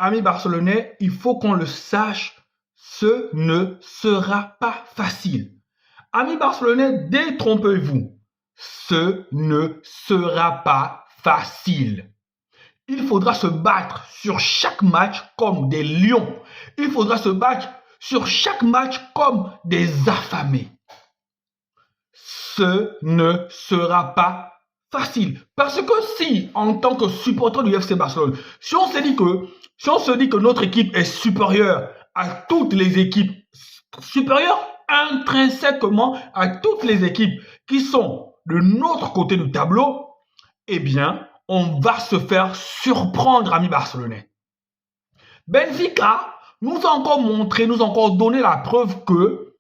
Amis barcelonais, il faut qu'on le sache, ce ne sera pas facile. Amis barcelonais, détrompez-vous, ce ne sera pas facile. Il faudra se battre sur chaque match comme des lions. Il faudra se battre sur chaque match comme des affamés. Ce ne sera pas facile. Parce que si, en tant que supporter du FC Barcelone, si on se dit que notre équipe est supérieure à toutes les équipes, supérieure intrinsèquement à toutes les équipes qui sont de notre côté du tableau, eh bien, on va se faire surprendre, amis barcelonais. Benfica nous a encore montré, nous a encore donné la preuve que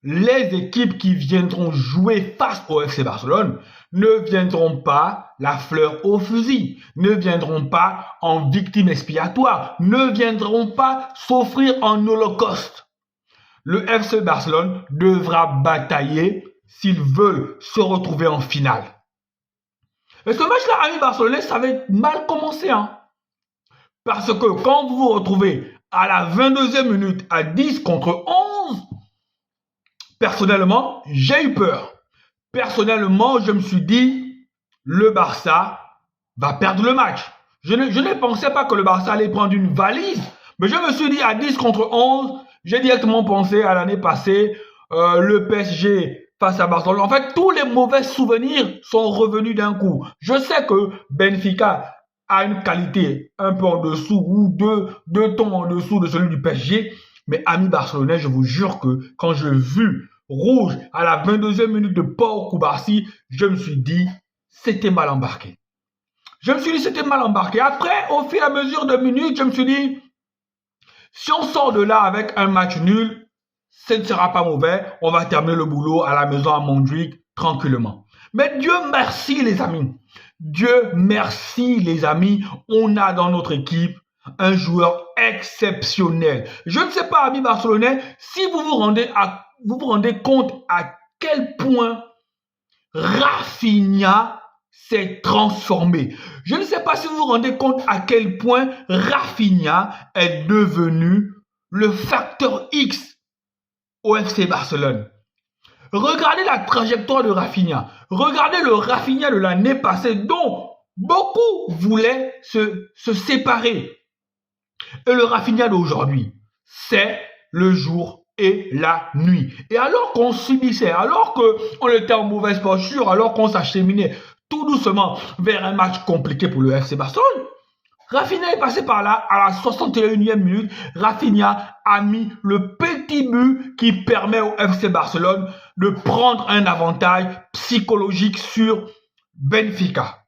les équipes qui viendront jouer face au FC Barcelone ne viendront pas la fleur au fusil, ne viendront pas en victime expiatoire, ne viendront pas s'offrir en holocauste. Le FC Barcelone devra batailler s'ils veulent se retrouver en finale. Et ce match-là, amis barcelonais, ça va être mal commencé. Parce que quand vous vous retrouvez à la 22e minute à 10 contre 11, personnellement, j'ai eu peur. Personnellement, je me suis dit, le Barça va perdre le match. Je ne pensais pas que le Barça allait prendre une valise, mais je me suis dit à 10 contre 11, j'ai directement pensé à l'année passée, le PSG face à Barcelone. En fait, tous les mauvais souvenirs sont revenus d'un coup. Je sais que Benfica a une qualité un peu en dessous ou deux tons en dessous de celui du PSG. Mais amis barcelonais, je vous jure que quand j'ai vu rouge à la 22e minute de Pau Cubarsí, je me suis dit, c'était mal embarqué. Je me suis dit, c'était mal embarqué. Après, au fur et à mesure de minutes, je me suis dit, si on sort de là avec un match nul, ce ne sera pas mauvais. On va terminer le boulot à la maison à Montjuic tranquillement. Mais Dieu merci les amis. Dieu merci les amis. On a dans notre équipe un joueur exceptionnel. Je ne sais pas, amis barcelonais, si vous vous rendez compte à quel point Rafinha s'est transformé. Je ne sais pas si vous vous rendez compte à quel point Rafinha est devenu le facteur X au FC Barcelone. Regardez la trajectoire de Rafinha. Regardez le Rafinha de l'année passée dont beaucoup voulaient se séparer. Et le Rafinha d'aujourd'hui, c'est le jour et la nuit. Et alors qu'on subissait, alors qu'on était en mauvaise posture, alors qu'on s'acheminait tout doucement vers un match compliqué pour le FC Barcelone, Rafinha est passé par là à la 61e minute. Rafinha a mis le petit but qui permet au FC Barcelone de prendre un avantage psychologique sur Benfica.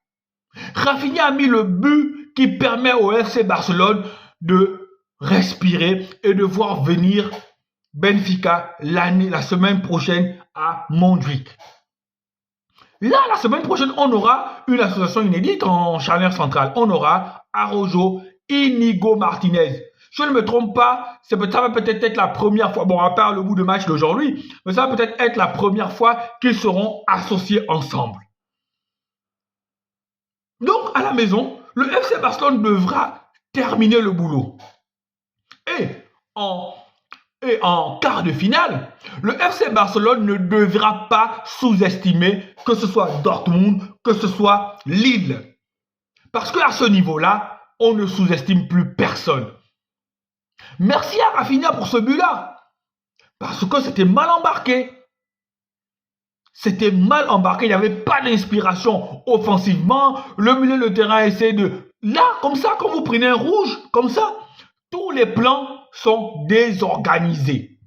Rafinha a mis le but qui permet au FC Barcelone de respirer et de voir venir Benfica la semaine prochaine à Montjuic. Là, la semaine prochaine, on aura une association inédite en charnière centrale. On aura Araujo, Inigo Martinez. Je ne me trompe pas, ça va peut-être être la première fois, bon, à part le bout de match d'aujourd'hui, mais ça va peut-être être la première fois qu'ils seront associés ensemble. Donc, à la maison, le FC Barcelone devra terminer le boulot. Et en quart de finale, le FC Barcelone ne devra pas sous-estimer que ce soit Dortmund, que ce soit Lille. Parce qu'à ce niveau-là, on ne sous-estime plus personne. Merci à Rafinha pour ce but-là. Parce que c'était mal embarqué. C'était mal embarqué, il n'y avait pas d'inspiration offensivement. Le milieu de terrain essaie de... Là, comme ça, quand vous prenez un rouge, comme ça, tous les plans sont désorganisés.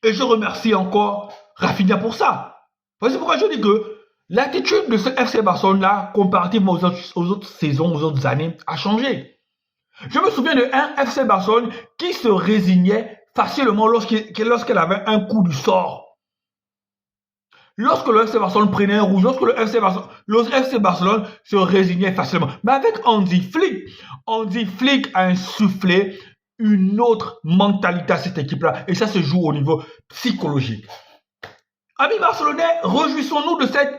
Et je remercie encore Rafinha pour ça. C'est pourquoi je dis que l'attitude de ce FC Barcelone-là, comparativement aux autres saisons, aux autres années, a changé. Je me souviens d'un FC Barcelone qui se résignait facilement lorsqu'elle avait un coup du sort. Lorsque le FC Barcelone prenait un rouge, lorsque le FC Barcelone se résignait facilement. Mais avec Hansi Flick a insufflé une autre mentalité à cette équipe-là. Et ça se joue au niveau psychologique. Amis barcelonais, réjouissons-nous de cette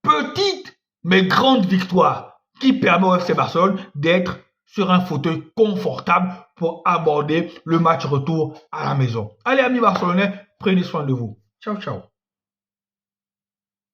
petite mais grande victoire qui permet au FC Barcelone d'être sur un fauteuil confortable pour aborder le match retour à la maison. Allez, amis barcelonais, prenez soin de vous. Ciao, ciao.